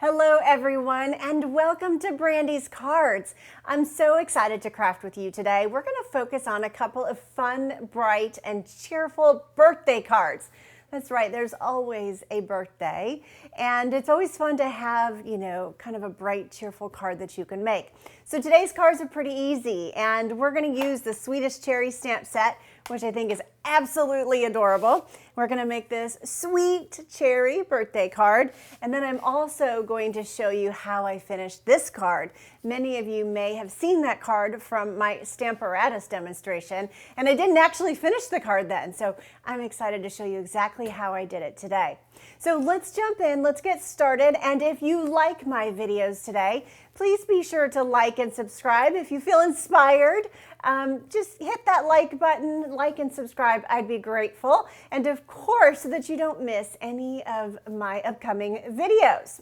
Hello everyone and welcome to Brandy's Cards. I'm so excited to craft with you today. We're going to focus on a couple of fun, bright, and cheerful birthday cards. That's right, there's always a birthday and it's always fun to have, kind of a bright, cheerful card that you can make. So today's cards are pretty easy and we're going to use the Sweetest Cherries stamp set, which I think is absolutely adorable. We're going to make this sweet cherry birthday card, and then I'm also going to show you how I finished this card. Many of you may have seen that card from my Stamparatus demonstration, and I didn't actually finish the card then, so I'm excited to show you exactly how I did it today. So let's jump in, let's get started, and if you like my videos today, please be sure to like and subscribe. If you feel inspired, just hit that like button, like and subscribe. I'd be grateful. And of course, so that you don't miss any of my upcoming videos.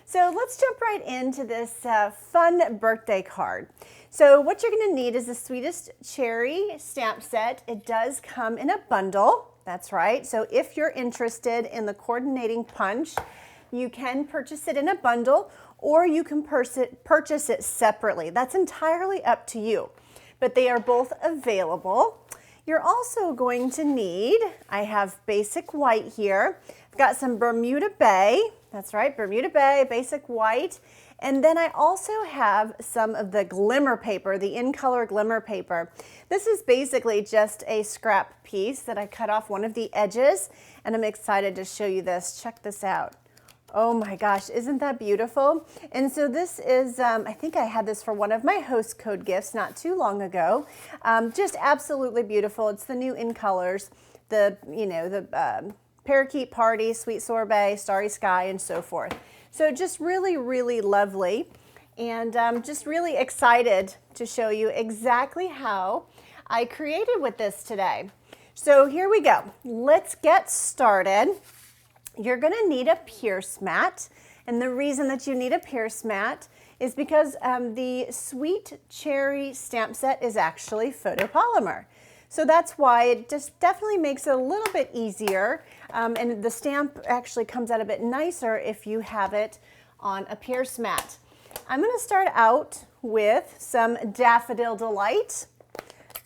So let's jump right into this fun birthday card. So what you're going to need is the Sweetest Cherry stamp set. It does come in a bundle. That's right. So if you're interested in the coordinating punch, you can purchase it in a bundle or you can purchase it separately. That's entirely up to you, but they are both available. You're also going to need, I have basic white here. I've got some Bermuda Bay. That's right, Bermuda Bay, basic white. And then I also have some of the glimmer paper, the in-color glimmer paper. This is basically just a scrap piece that I cut off one of the edges, and I'm excited to show you this. Check this out. Oh my gosh, isn't that beautiful? And so this is, I think I had this for one of my host code gifts not too long ago. Just absolutely beautiful. It's the new in colors, the Parakeet Party, Sweet Sorbet, Starry Sky, and so forth. So just really, really lovely. And just really excited to show you exactly how I created with this today. So here we go. Let's get started. You're going to need a pierce mat, and the reason that you need a pierce mat is because the Sweet Cherry stamp set is actually photopolymer. So that's why it just definitely makes it a little bit easier, and the stamp actually comes out a bit nicer if you have it on a pierce mat. I'm going to start out with some Daffodil Delight.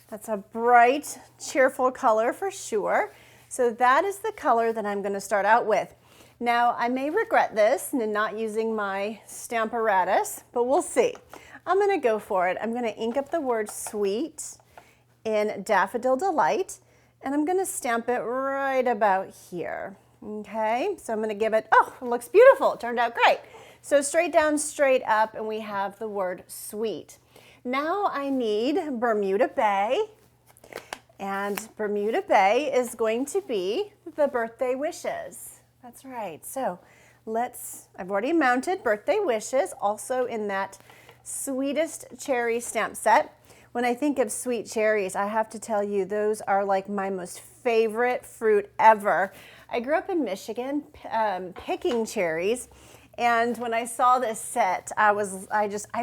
That's a bright, cheerful color for sure. So that is the color that I'm going to start out with. Now, I may regret this and not using my Stamparatus, but we'll see. I'm going to go for it. I'm going to ink up the word sweet in Daffodil Delight, and I'm going to stamp it right about here. Okay, so I'm going to give it, oh, it looks beautiful. It turned out great. So straight down, straight up, and we have the word sweet. Now I need Bermuda Bay. And Bermuda Bay is going to be the birthday wishes. That's right. So I've already mounted birthday wishes also in that Sweetest Cherry stamp set. When I think of sweet cherries, I have to tell you, those are like my most favorite fruit ever. I grew up in Michigan picking cherries. And when I saw this set, I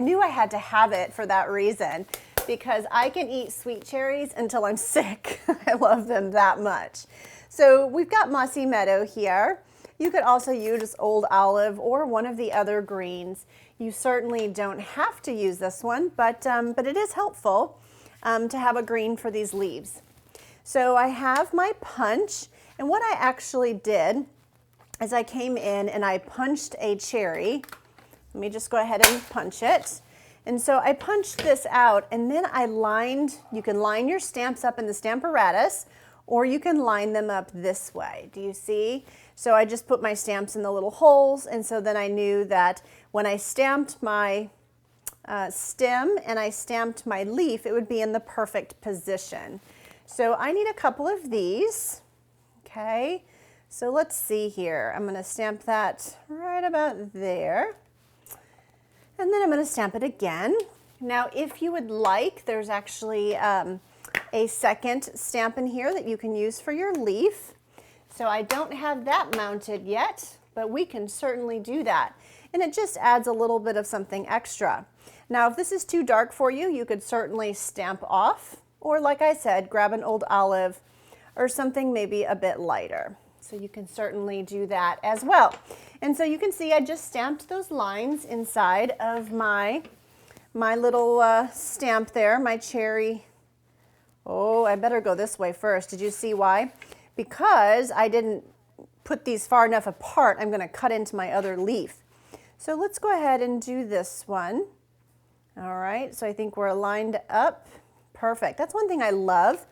knew I had to have it for that reason, because I can eat sweet cherries until I'm sick. I love them that much. So we've got Mossy Meadow here. You could also use Old Olive or one of the other greens. You certainly don't have to use this one, but it is helpful to have a green for these leaves. So I have my punch, and what I actually did is I came in and I punched a cherry. Let me just go ahead and punch it. And so I punched this out, and then you can line your stamps up in the Stamparatus, or you can line them up this way. Do you see? So I just put my stamps in the little holes, and so then I knew that when I stamped my stem and I stamped my leaf, it would be in the perfect position. So I need a couple of these. Okay, so let's see here. I'm going to stamp that right about there. And then I'm going to stamp it again. Now, if you would like, there's actually a second stamp in here that you can use for your leaf. So I don't have that mounted yet, but we can certainly do that. And it just adds a little bit of something extra. Now, if this is too dark for you, you could certainly stamp off, or like I said, grab an Old Olive or something maybe a bit lighter. So you can certainly do that as well. And so you can see I just stamped those lines inside of my little stamp there, my cherry. Oh, I better go this way first. Did you see why? Because I didn't put these far enough apart, I'm going to cut into my other leaf. So let's go ahead and do this one. All right, so I think we're lined up. Perfect. That's one thing I love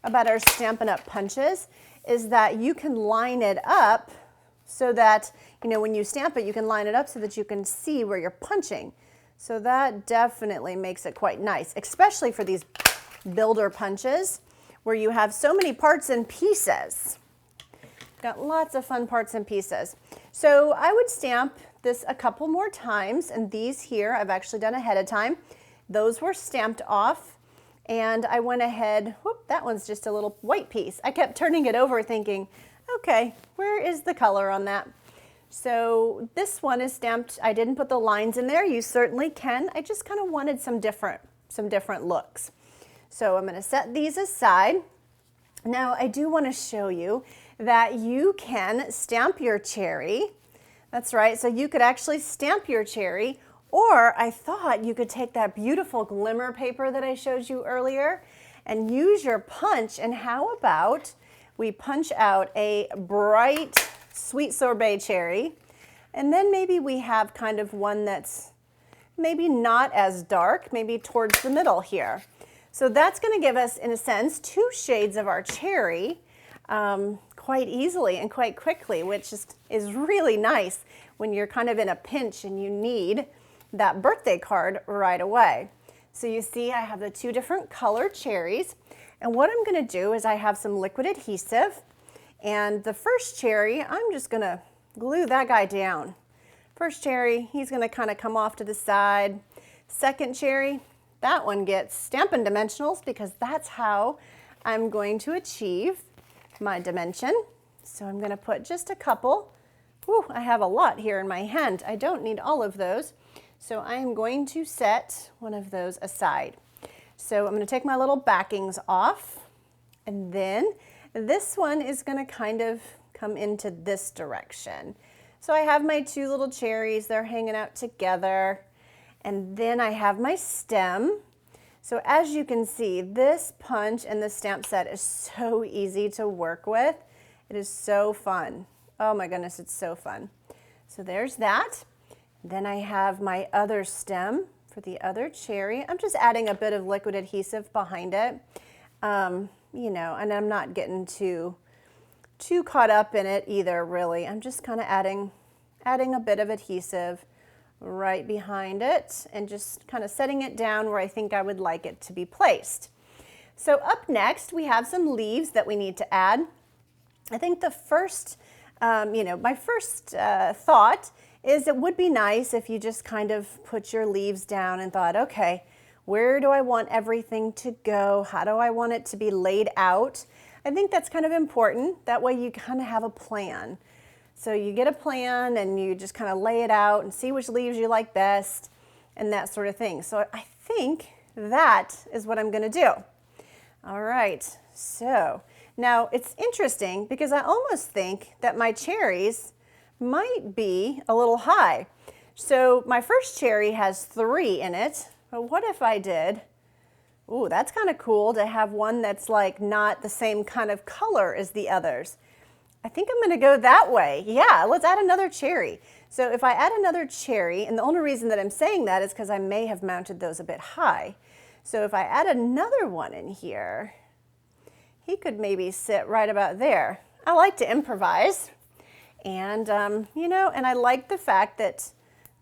about our Stampin' Up! Punches is that you can line it up so that, you know, when you stamp it, you can line it up so that you can see where you're punching. So that definitely makes it quite nice, especially for these builder punches where you have so many parts and pieces. Got lots of fun parts and pieces. So I would stamp this a couple more times, and these here I've actually done ahead of time. Those were stamped off, and I went ahead, whoop, that one's just a little white piece. I kept turning it over thinking, okay, where is the color on that? So this one is stamped. I didn't put the lines in there. You certainly can. I just kind of wanted some different looks. So I'm going to set these aside. Now I do want to show you that you can stamp your cherry. That's right. So you could actually stamp your cherry, or I thought you could take that beautiful glimmer paper that I showed you earlier and use your punch. And how about we punch out a bright sweet sorbet cherry, and then maybe we have kind of one that's maybe not as dark, maybe towards the middle here. So that's going to give us, in a sense, two shades of our cherry quite easily and quite quickly, which is really nice when you're kind of in a pinch and you need that birthday card right away. So you see I have the two different colored cherries, and what I'm going to do is I have some liquid adhesive, and the first cherry, I'm just going to glue that guy down. First cherry, he's going to kind of come off to the side. Second cherry, that one gets Stampin' Dimensionals because that's how I'm going to achieve my dimension. So I'm going to put just a couple. Whew, I have a lot here in my hand. I don't need all of those. So I'm going to set one of those aside. So I'm going to take my little backings off, and then this one is going to kind of come into this direction. So I have my two little cherries, they're hanging out together, and then I have my stem. So as you can see, this punch and the stamp set is so easy to work with. It is so fun. Oh my goodness, it's so fun. So there's that. Then I have my other stem for the other cherry. I'm just adding a bit of liquid adhesive behind it. You know, and I'm not getting too caught up in it either, really. I'm just kind of adding a bit of adhesive right behind it and just kind of setting it down where I think I would like it to be placed. So up next, we have some leaves that we need to add. I think the first, my first thought is it would be nice if you just kind of put your leaves down and thought, okay, where do I want everything to go? How do I want it to be laid out? I think that's kind of important. That way you kind of have a plan. So you get a plan and you just kind of lay it out and see which leaves you like best and that sort of thing. So I think that is what I'm going to do. All right, so now it's interesting because I almost think that my cherries might be a little high. So my first cherry has 3 in it. But what if I did, ooh, that's kind of cool to have one that's like not the same kind of color as the others. I think I'm going to go that way. Yeah, let's add another cherry. So if I add another cherry, and the only reason that I'm saying that is because I may have mounted those a bit high. So if I add another one in here, he could maybe sit right about there. I like to improvise. And, and I like the fact that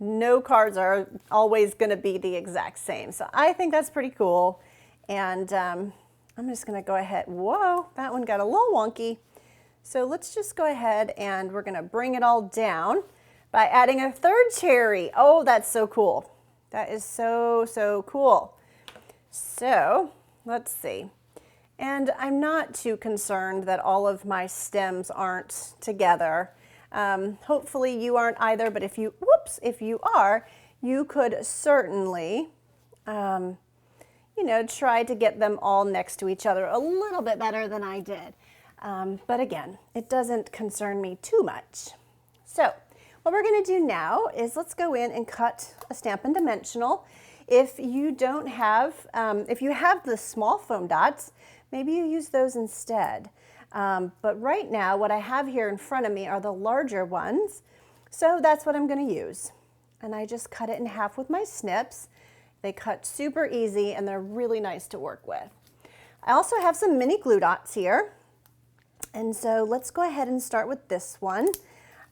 no cards are always going to be the exact same. So I think that's pretty cool. And I'm just going to go ahead. Whoa, that one got a little wonky. So let's just go ahead and we're going to bring it all down by adding a third cherry. Oh, that's so cool. That is so, so cool. So let's see. And I'm not too concerned that all of my stems aren't together. Hopefully you aren't either, but if you are, you could certainly, try to get them all next to each other a little bit better than I did. But again, it doesn't concern me too much. So what we're going to do now is let's go in and cut a Stampin' Dimensional. If you don't have, if you have the small foam dots, maybe you use those instead. But right now, what I have here in front of me are the larger ones. So that's what I'm going to use. And I just cut it in half with my snips. They cut super easy and they're really nice to work with. I also have some mini glue dots here. And so let's go ahead and start with this one.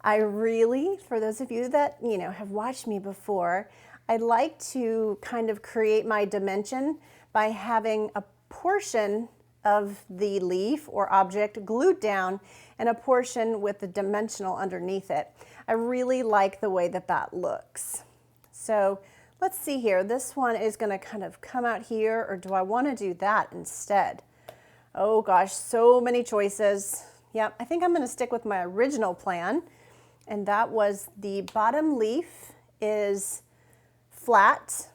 I really, for those of you that, have watched me before, I like to kind of create my dimension by having a portion of the leaf or object glued down and a portion with the dimensional underneath it. I really like the way that that looks. So let's see here. This one is going to kind of come out here, or do I want to do that instead? Oh gosh, so many choices. Yep, I think I'm going to stick with my original plan. And that was the bottom leaf is flat.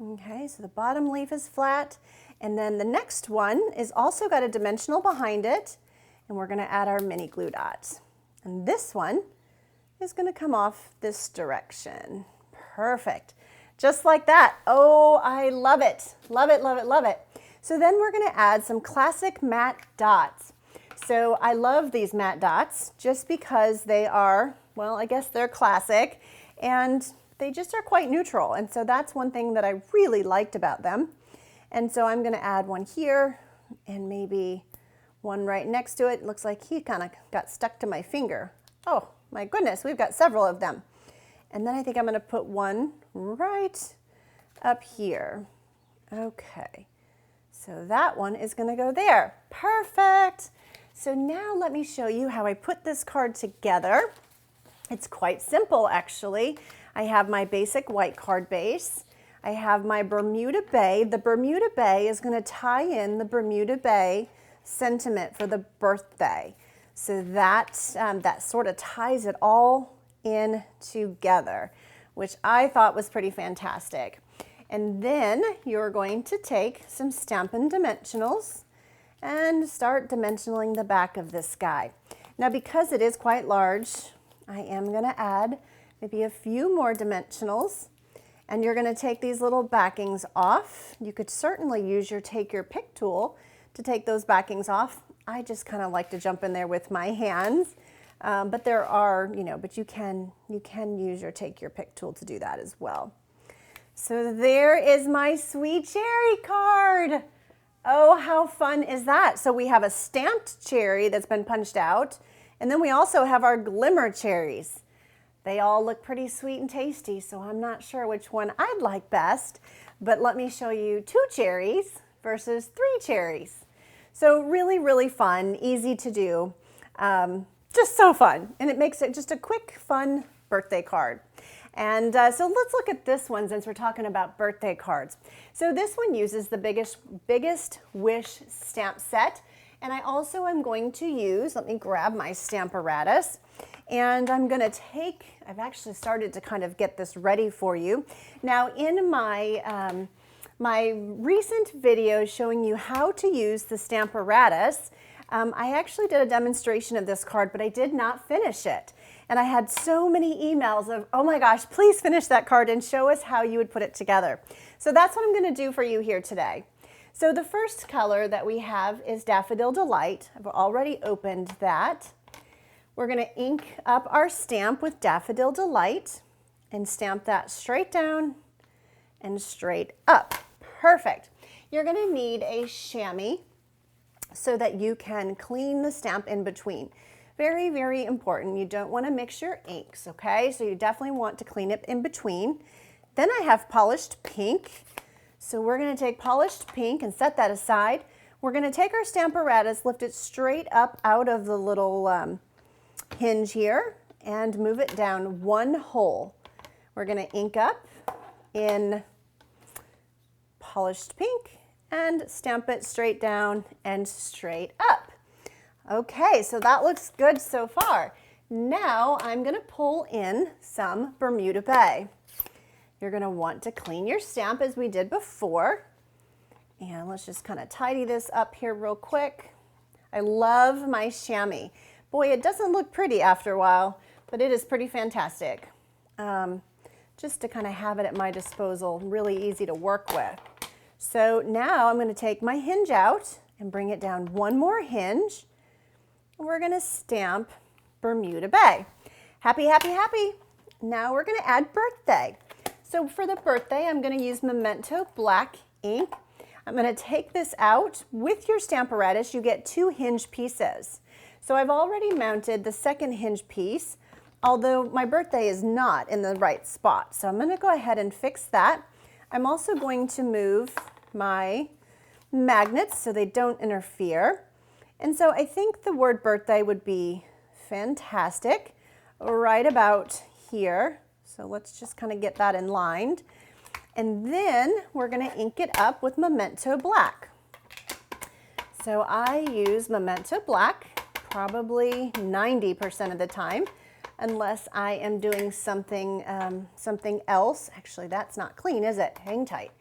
Okay, so the bottom leaf is flat. And then the next one is also got a dimensional behind it. And we're going to add our mini glue dots. And this one is going to come off this direction. Perfect. Just like that. Oh, I love it. Love it, love it, love it. So then we're going to add some classic matte dots. So I love these matte dots just because they are, well, I guess they're classic and they just are quite neutral. And so that's one thing that I really liked about them. And so I'm going to add one here and maybe one right next to it. It looks like he kind of got stuck to my finger. Oh my goodness, we've got several of them. And then I think I'm going to put one right up here. Okay, so that one is going to go there. Perfect. So now let me show you how I put this card together. It's quite simple actually. I have my basic white card base. I have my Bermuda Bay. The Bermuda Bay is going to tie in the Bermuda Bay sentiment for the birthday. So that sort of ties it all in together, which I thought was pretty fantastic. And then you're going to take some Stampin' Dimensionals and start dimensionaling the back of this guy. Now because it is quite large, I am going to add maybe a few more dimensionals, and you're going to take these little backings off. You could certainly use your take your pick tool to take those backings off. I just kind of like to jump in there with my hands, but there are, but you can use your take your pick tool to do that as well. So there is my Sweet Cherry card. Oh, how fun is that? So we have a stamped cherry that's been punched out, and then we also have our glimmer cherries. They all look pretty sweet and tasty, so I'm not sure which one I'd like best, but let me show you 2 cherries versus 3 cherries. So really, really fun, easy to do, just so fun, and it makes it just a quick, fun birthday card. And so let's look at this one since we're talking about birthday cards. So this one uses the biggest wish stamp set. And I also am going to use, let me grab my Stamparatus, and I'm going to take, I've actually started to kind of get this ready for you. Now in my, my recent video showing you how to use the Stamparatus, I actually did a demonstration of this card, but I did not finish it. And I had so many emails of, oh my gosh, please finish that card and show us how you would put it together. So that's what I'm going to do for you here today. So the first color that we have is Daffodil Delight. I've already opened that. We're going to ink up our stamp with Daffodil Delight and stamp that straight down and straight up. Perfect. You're going to need a chamois so that you can clean the stamp in between. Very, very important. You don't want to mix your inks, okay? So you definitely want to clean it in between. Then I have polished pink. So we're going to take polished pink and set that aside. We're going to take our Stamparatus, lift it straight up out of the little hinge here and move it down 1 hole. We're going to ink up in polished pink and stamp it straight down and straight up. Okay, so that looks good so far. Now I'm going to pull in some Bermuda Bay. You're going to want to clean your stamp as we did before. And let's just kind of tidy this up here real quick. I love my chamois. Boy, it doesn't look pretty after a while, but it is pretty fantastic. Just to kind of have it at my disposal, really easy to work with. So now I'm going to take my hinge out and bring it down one more hinge. And we're going to stamp Bermuda Bay. Happy, happy, happy. Now we're going to add birthday. So for the birthday, I'm going to use Memento black ink. I'm going to take this out. With your Stamparatus, you get 2 hinge pieces. So I've already mounted the second hinge piece, although my birthday is not in the right spot. So I'm going to go ahead and fix that. I'm also going to move my magnets so they don't interfere. And so I think the word birthday would be fantastic right about here. So let's just kind of get that in line. And then we're going to ink it up with Memento black. So I use Memento black probably 90% of the time, unless I am doing something, something else. Actually, that's not clean, is it? Hang tight.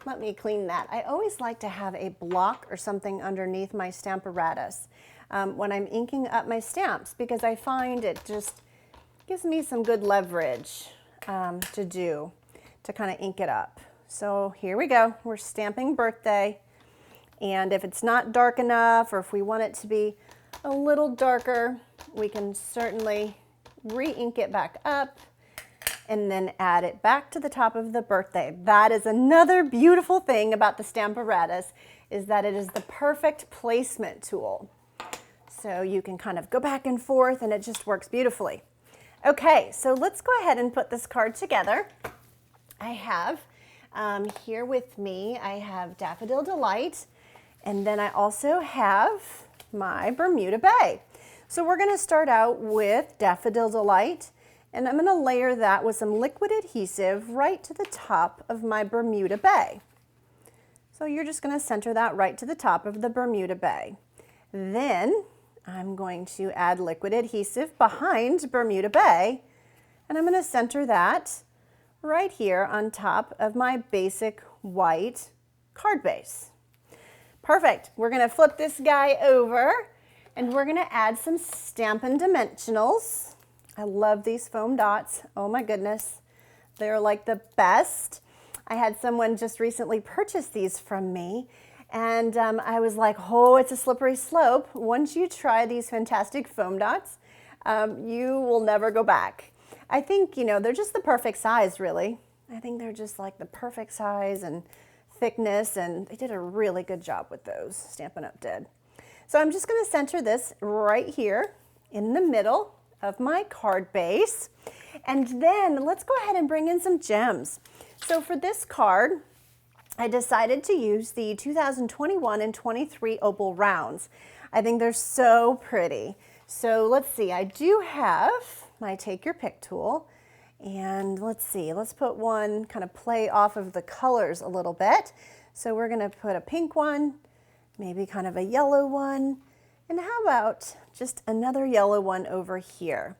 Let me clean that. I always like to have a block or something underneath my Stamparatus when I'm inking up my stamps, because I find it just gives me some good leverage to kind of ink it up. So here we go. We're stamping birthday. And if it's not dark enough, or if we want it to be a little darker, we can certainly re-ink it back up and then add it back to the top of the birthday. That is another beautiful thing about the Stamparatus, is that it is the perfect placement tool. So you can kind of go back and forth and it just works beautifully. Okay, so let's go ahead and put this card together. I have here with me, I have Daffodil Delight, and then I also have my Bermuda Bay. So we're going to start out with Daffodil Delight, and I'm going to layer that with some liquid adhesive right to the top of my Bermuda Bay. So you're just going to center that right to the top of the Bermuda Bay. Then I'm going to add liquid adhesive behind Bermuda Bay, and I'm going to center that right here on top of my basic white card base. Perfect. We're going to flip this guy over and we're going to add some Stampin Dimensionals. I love these foam dots. Oh my goodness. They're like the best. I had someone just recently purchase these from me, and I was like, oh, it's a slippery slope. Once you try these fantastic foam dots, you will never go back. I think, you know, they're just the perfect size, really. I think they're just like the perfect size and thickness, and they did a really good job with those. Stampin' Up! Did. So I'm just going to center this right here in the middle of my card base. And then let's go ahead and bring in some gems. So for this card, I decided to use the 2021 and 23 opal rounds. I think they're so pretty. So let's see, I do have my Take Your Pick tool, and let's see, let's put one, kind of play off of the colors a little bit. So we're going to put a pink one, maybe kind of a yellow one, and how about just another yellow one over here.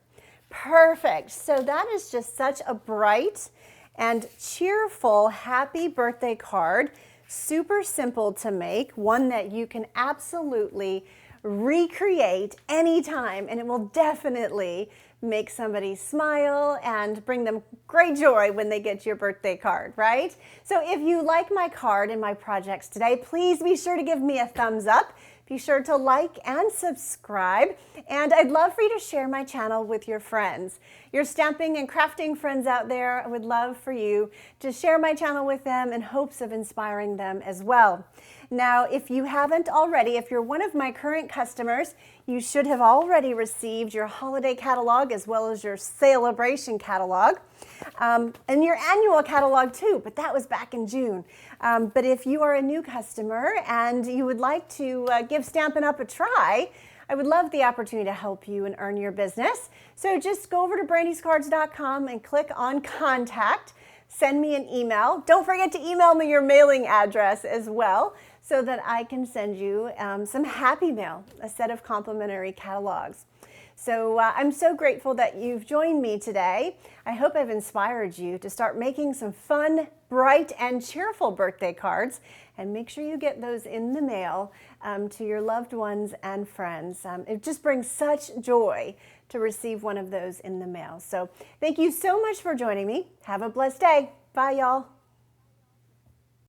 Perfect. So that is just such a bright and cheerful happy birthday card. Super simple to make, one that you can absolutely recreate anytime, and it will definitely make somebody smile and bring them great joy when they get your birthday card, right? So if you like my card and my projects today, please be sure to give me a thumbs up. Be sure to like and subscribe, and I'd love for you to share my channel with your friends. Your stamping and crafting friends out there, I would love for you to share my channel with them in hopes of inspiring them as well. Now, if you haven't already, if you're one of my current customers, you should have already received your holiday catalog as well as your celebration catalog, and your annual catalog too, but that was back in June. But if you are a new customer and you would like to give Stampin' Up! A try, I would love the opportunity to help you and earn your business. So just go over to BrandysCards.com and click on Contact. Send me an email. Don't forget to email me your mailing address as well, so that I can send you some happy mail, a set of complimentary catalogs. So I'm so grateful that you've joined me today. I hope I've inspired you to start making some fun, bright, and cheerful birthday cards. And make sure you get those in the mail to your loved ones and friends. It just brings such joy to receive one of those in the mail. So thank you so much for joining me. Have a blessed day. Bye, y'all.